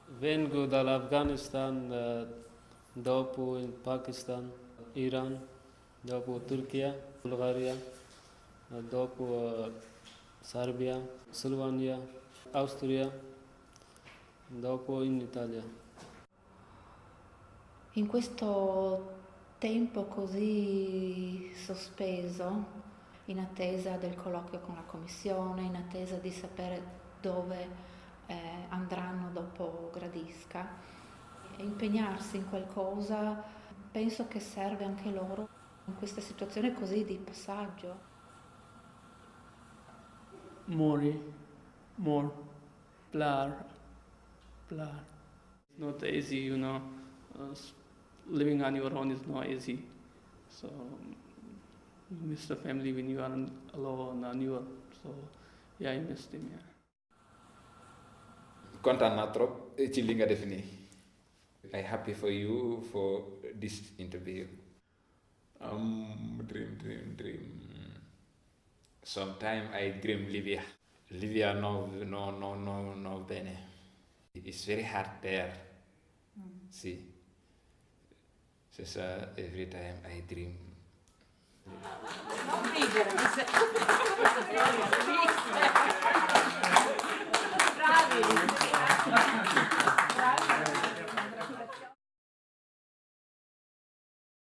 Vengo dall'Afghanistan, dopo in Pakistan, Iran, dopo Turchia, Bulgaria, dopo Serbia, Slovenia, Austria, dopo in Italia. In questo tempo così sospeso, in attesa del colloquio con la commissione, in attesa di sapere dove andranno dopo Gradisca, impegnarsi in qualcosa penso che serve anche loro in questa situazione così di passaggio. More, blur. It's not easy, living on your own is not easy. So you miss the family when you are alone on your. So yeah, I missed him. Yeah. Kontaan naa trop ci li nga def nii. I happy for you for this interview. Dream. Sometimes I dream Libya. Libya no bene. It's very hard there. See. C'est ça, every time I dream. Non ridere,